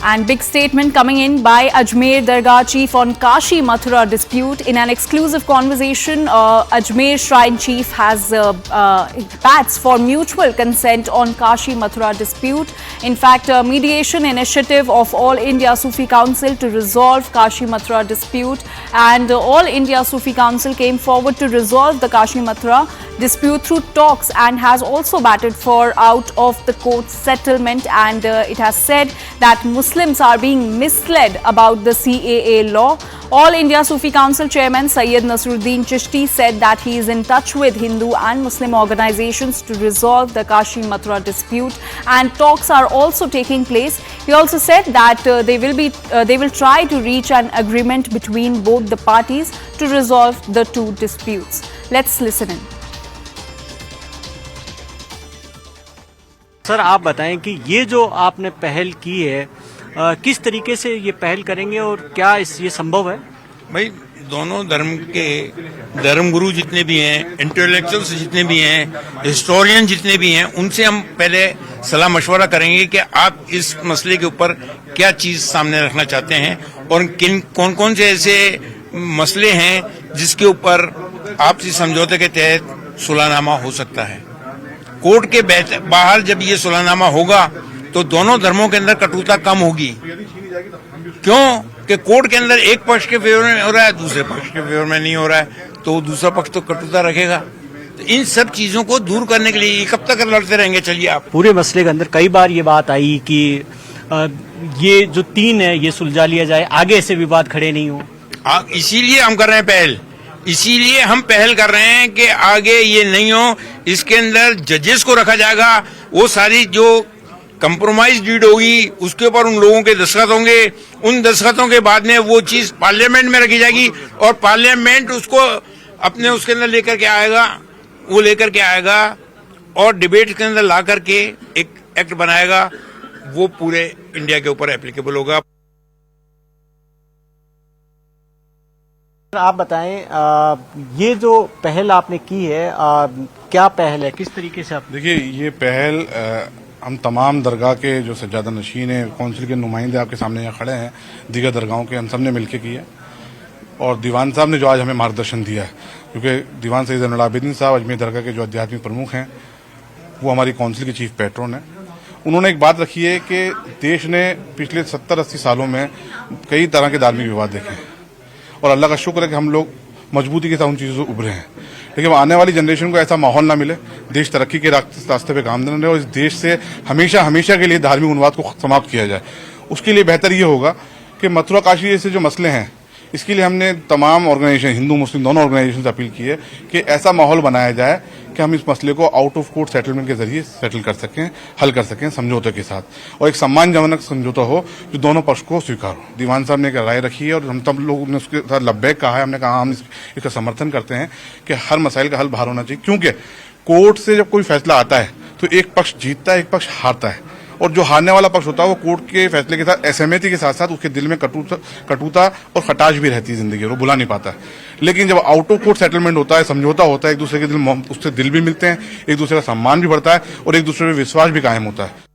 And big statement coming in by Ajmer Dargah chief on Kashi Mathura dispute. In an exclusive conversation, Ajmer Shrine chief has bats for mutual consent on Kashi Mathura dispute. In fact, a mediation initiative of All India Sufi Council to resolve Kashi Mathura dispute, and All India Sufi Council came forward to resolve the Kashi Mathura dispute through talks and has also batted for out of the court settlement, and it has said that Muslims are being misled about the CAA law. All India Sufi Council chairman Sayyid Nasruddin Chishti said that he is in touch with Hindu and Muslim organizations to resolve the Kashi Mathura dispute, and talks are also taking place. He also said that they will try to reach an agreement between both the parties to resolve the two disputes. Let's listen in. Sir, आप बताएं कि ये जो आपने पहल की है, किस तरीके से ये पहल करेंगे और क्या ये संभव है? भाई, दोनों धर्म के धर्मगुरु जितने भी हैं, इंटेलेक्चुअल्स जितने भी हैं, हिस्टोरियन जितने भी हैं, उनसे हम पहले सलाह मशवरा करेंगे कि आप इस मसले के ऊपर क्या चीज सामने रखना चाहते हैं और कौन कौन से ऐसे मसले हैं जिसके ऊपर आपसी समझौते के तहत सुलहनामा हो सकता है। कोर्ट के बाहर जब ये सुलहनामा होगा तो दोनों धर्मों के अंदर कटुता कम होगी। क्यों कि कोर्ट के अंदर एक पक्ष के फेवर में हो रहा है, दूसरे पक्ष के फेवर में नहीं हो रहा है, तो दूसरा पक्ष तो कटुता रखेगा। तो इन सब चीजों को दूर करने के लिए ये कब तक लड़ते रहेंगे? चलिए, आप पूरे मसले के अंदर कई बार ये बात आई कि ये जो तीन है ये सुलझा लिया जाए, आगे ऐसे विवाद खड़े नहीं हो। इसीलिए हम कर रहे हैं पहल, इसीलिए हम पहल कर रहे हैं कि आगे ये नहीं हो। इसके अंदर जजेस को रखा जाएगा, वो सारी जो कंप्रोमाइज डीड होगी उसके ऊपर उन लोगों के दस्तखत होंगे, उन दस्तखतों के बाद में वो चीज पार्लियामेंट में रखी जाएगी और पार्लियामेंट उसको अपने उसके अंदर लेकर के आएगा और डिबेट के अंदर ला करके एक एक्ट बनाएगा, वो पूरे इंडिया के ऊपर एप्लीकेबल होगा। आप बताएं, ये जो पहल आपने की है, क्या पहल है, किस तरीके से आप? देखिए, ये पहल हम तमाम दरगाह के जो सज्जादा नशीन हैं, कौंसिल के नुमाइंदे आपके सामने यहाँ खड़े हैं, दीगर दरगाहों के, हम सब ने मिलकर की है। और दीवान साहब ने जो आज हमें मार्गदर्शन दिया है, क्योंकि दीवान सैयद ज़ैनुल आबिदीन साहब अजमेर दरगाह के जो आध्यात्मिक प्रमुख हैं, वो हमारी कौंसिल के चीफ पैट्रन हैं। उन्होंने एक बात रखी है कि देश ने पिछले 70-80 सालों में कई तरह के धार्मिक विवाद देखे हैं और अल्लाह का शुक्र है कि हम लोग मजबूती के साथ उन चीज़ों से उभरे हैं। लेकिन आने वाली जनरेशन को ऐसा माहौल ना मिले, देश तरक्की के रास्ते पे गामजन रहे और इस देश से हमेशा हमेशा के लिए धार्मिक उन्माद को समाप्त किया जाए। उसके लिए बेहतर ये होगा कि मथुरा काशी जैसे जो मसले हैं, इसके लिए हमने तमाम ऑर्गेनाइजेशन, हिंदू मुस्लिम दोनों ऑर्गेनाइजेशन से अपील की है कि ऐसा माहौल बनाया जाए कि हम इस मसले को आउट ऑफ कोर्ट सेटलमेंट के जरिए सेटल कर सकें, हल कर सकें समझौते के साथ, और एक सम्मानजनक समझौता हो जो दोनों पक्ष को स्वीकार हो। दीवान साहब ने एक राय रखी है और हम सब लोगों ने उसके साथ लब्बैक कहा है। हमने कहा हम इसका समर्थन करते हैं कि हर मसाइल का हल बाहर होना चाहिए, क्योंकि कोर्ट से जब कोई फैसला आता है तो एक पक्ष जीतता है, एक पक्ष हारता है, और जो हारने वाला पक्ष होता है वो कोर्ट के फैसले के साथ असहमति के साथ साथ उसके दिल में कटुता और खटाश भी रहती है जिंदगी, वो भुला नहीं पाता है। लेकिन जब आउट ऑफ कोर्ट सेटलमेंट होता है, समझौता होता है, एक दूसरे के दिल उससे दिल भी मिलते हैं, एक दूसरे का सम्मान भी बढ़ता है और एक दूसरे पे विश्वास भी कायम होता है।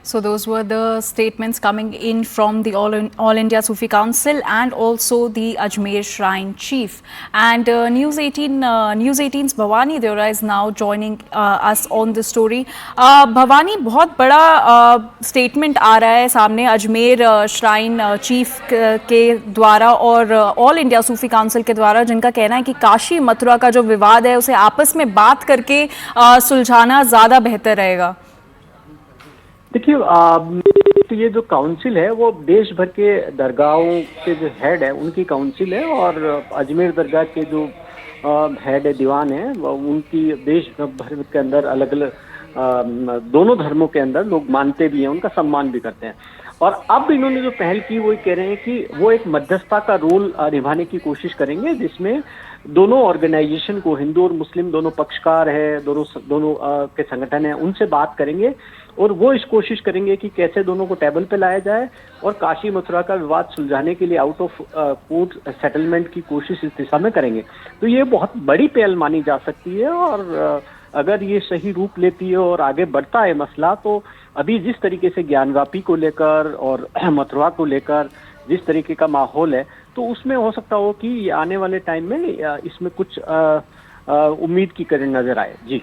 So those were the statements coming in from the All India Sufi Council and also the Ajmer Shrine Chief. And News 18's Bhavani Deora is now joining us on the story. Bhavani, बहुत बड़ा statement आ रहा है सामने Ajmer shrine chief के द्वारा और all India सूफी council के द्वारा, जिनका कहना है कि काशी मथुरा का जो विवाद है उसे आपस में बात करके सुलझाना ज़्यादा बेहतर रहेगा। देखिए, तो ये जो काउंसिल है वो देश भर के दरगाहों के जो हेड है उनकी काउंसिल है, और अजमेर दरगाह के जो हेड है, दीवान है, उनकी देश भर के अंदर अलग अलग दोनों धर्मों के अंदर लोग मानते भी हैं, उनका सम्मान भी करते हैं। और अब इन्होंने जो पहल की वो कह रहे हैं कि वो एक मध्यस्थता का रोल निभाने की कोशिश करेंगे, जिसमें दोनों ऑर्गेनाइजेशन को, हिंदू और मुस्लिम दोनों पक्षकार है, दोनों के संगठन है, उनसे बात करेंगे और वो इस कोशिश करेंगे कि कैसे दोनों को टेबल पे लाया जाए और काशी मथुरा का विवाद सुलझाने के लिए आउट ऑफ कोर्ट सेटलमेंट की कोशिश इस दिशा में करेंगे। तो ये बहुत बड़ी पहल मानी जा सकती है और अगर ये सही रूप लेती है और आगे बढ़ता है मसला, तो अभी जिस तरीके से ज्ञानवापी को लेकर और मथुरा को लेकर जिस तरीके का माहौल है, तो उसमें हो सकता हो कि आने वाले टाइम में इसमें कुछ उम्मीद की किरण नजर आए।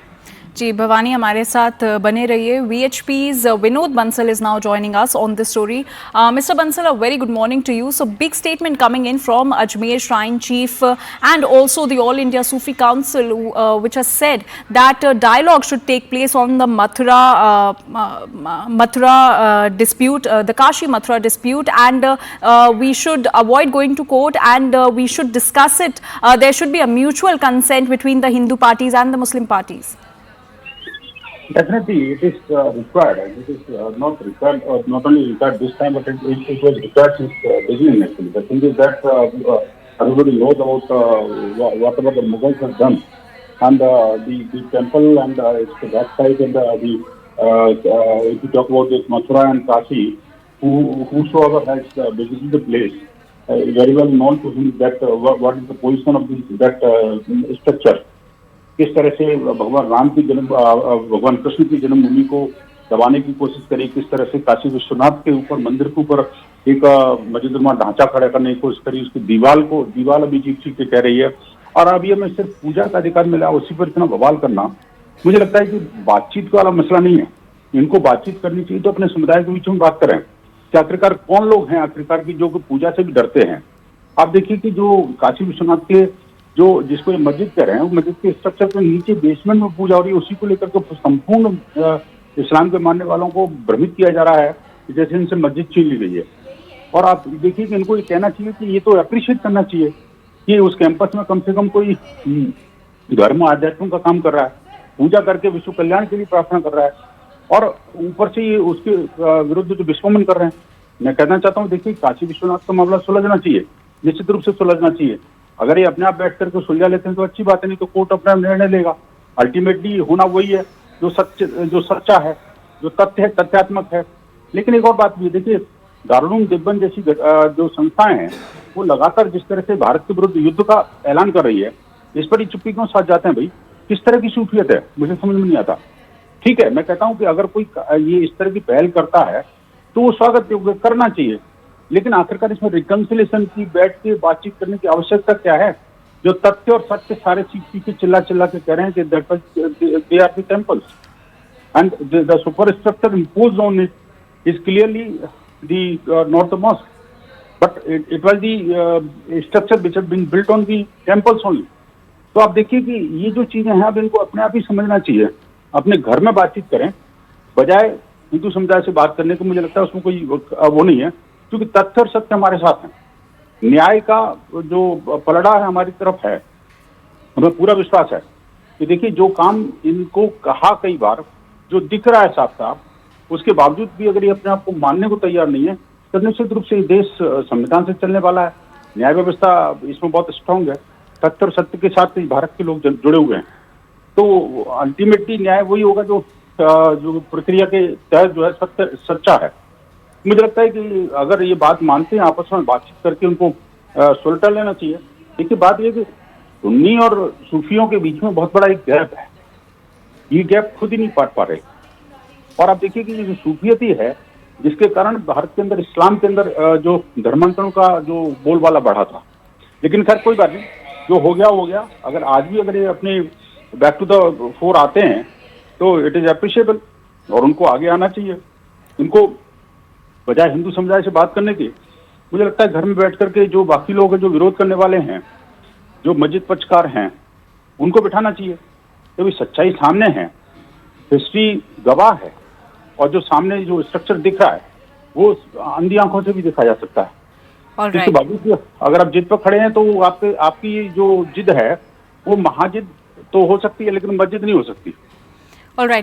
जी भवानी हमारे साथ बने रहिए। VHP's Vinod Bansal is now joining us on this story. Mr. Bansal, a very good morning to you. So big statement coming in from Ajmer Shrine Chief and also the All India Sufi Council, which has said that dialogue should take place on the Mathura dispute, the Kashi Mathura dispute, and we should avoid going to court, and we should discuss it. There should be a mutual consent between the Hindu parties and the Muslim parties. Definitely, it is required. It is not required, not only required this time, but it was required since beginning. Actually, the thing is that everybody knows about whatever the Mughals have done, and the temple and its backside, and if you talk about this Mathura and Kashi, whosoever has visited the place, very well known to him that what is the position of that structure. किस तरह से भगवान राम की जन्म, भगवान कृष्ण की जन्मभूमि को दबाने की कोशिश करी, किस तरह से काशी विश्वनाथ के ऊपर, मंदिर के ऊपर एक मस्जिदनुमा ढांचा खड़ा करने की कोशिश करी, उसकी दीवाल अभी जीप के कह रही है, और अभी हमें सिर्फ पूजा का अधिकार मिला, उसी पर इतना बवाल करना, मुझे लगता है कि बातचीत वाला मसला नहीं है। इनको बातचीत करनी चाहिए तो अपने समुदाय के बीच में बात करें कि आखिरकार कौन लोग हैं आखिरकार की जो पूजा से भी डरते हैं। आप देखिए कि जो काशी विश्वनाथ के जो जिसको ये मस्जिद कह रहे हैं, वो मस्जिद के स्ट्रक्चर के नीचे बेसमेंट में पूजा हो रही है, उसी को लेकर के संपूर्ण इस्लाम के मानने वालों को भ्रमित किया जा रहा है जैसे इनसे मस्जिद छीन ली गई है। और आप देखिए कि इनको ये कहना चाहिए कि ये तो अप्रिशिएट करना चाहिए कि उस कैंपस में कम से कम कोई धर्म आध्यात्म का काम कर रहा है, पूजा करके विश्व कल्याण के लिए प्रार्थना कर रहा है, और ऊपर से ये उसके विरुद्ध जो विस्फोमन कर रहे हैं। मैं कहना चाहता हूँ, देखिए काशी विश्वनाथ का मामला सुलझना चाहिए, निश्चित रूप से सुलझना चाहिए। अगर ये अपने आप बैठ करके सुलझा लेते हैं तो अच्छी बात है, नहीं तो कोर्ट अपना निर्णय लेगा। अल्टीमेटली होना वही है जो सच्चा है, जो तथ्य है, तथ्यात्मक है। लेकिन एक और बात भी देखिए, दारुल देवबंद जैसी जो संस्थाएं हैं वो लगातार जिस तरह से भारत के विरुद्ध युद्ध का ऐलान कर रही है, इस पर ही चुप्पी क्यों साथ जाते हैं भाई? किस तरह की सूफियत है, मुझे समझ में नहीं आता। ठीक है, मैं कहता हूँ कि अगर कोई ये इस तरह की पहल करता है तो वो स्वागत योग्य करना चाहिए, लेकिन आखिरकार इसमें रिकंसिलेशन की, बैठ के बातचीत करने की आवश्यकता क्या है? जो तथ्य और सत्य सारे पीछे चिल्ला के कह रहे हैं कि they are the temples and the superstructure imposed on it is clearly not the mosque, but it was the structure which had been built on the temples only. तो आप देखिए कि ये जो चीजें हैं अब इनको अपने आप ही समझना चाहिए, अपने घर में बातचीत करें बजाय हिंदू समुदाय से बात करने को। मुझे लगता है उसमें कोई वो नहीं है, क्योंकि तथ्य और सत्य हमारे साथ है, न्याय का जो पलड़ा है हमारी तरफ है। हमें पूरा विश्वास है कि देखिए जो काम इनको कहा कई बार, जो दिख रहा है साफ साफ, उसके बावजूद भी अगर ये अपने आप को मानने को तैयार नहीं है तो निश्चित रूप से ये देश संविधान से चलने वाला है, न्याय व्यवस्था इसमें बहुत स्ट्रांग है, तथ्य और सत्य के साथ भारत के लोग जुड़े हुए हैं। तो अल्टीमेटली न्याय वही होगा जो प्रक्रिया के तहत जो है सच्चा है। मुझे लगता है कि अगर ये बात मानते हैं, आपस में बातचीत करके उनको सुलझा लेना चाहिए। देखिए बात ये कि सुन्नी और सूफियों के बीच में बहुत बड़ा एक गैप है, ये गैप खुद ही नहीं पाट पा रहे। और आप देखिए कि ये जो सूफियत ही है जिसके कारण भारत के अंदर, इस्लाम के अंदर जो धर्मांतरण का जो बोलबाला बढ़ा था। लेकिन खैर कोई बात नहीं, जो हो गया। अगर आज भी अगर ये अपने बैक टू द फोर आते हैं तो इट इज अप्रिशिएबल, और उनको आगे आना चाहिए। इनको बजाय हिंदू समुदाय से बात करने की, मुझे लगता है घर में बैठ करके जो बाकी लोग हैं, जो विरोध करने वाले हैं, जो मस्जिद पक्षकार हैं, उनको बिठाना चाहिए। क्योंकि सच्चाई सामने है, हिस्ट्री गवाह है, और जो सामने जो स्ट्रक्चर दिख रहा है वो अंधी आंखों से भी देखा जा सकता है। इसके बावजूद अगर आप जिद पर खड़े हैं तो आपकी जो जिद है वो महाजिद तो हो सकती है, लेकिन मस्जिद नहीं हो सकती। ऑलराइट।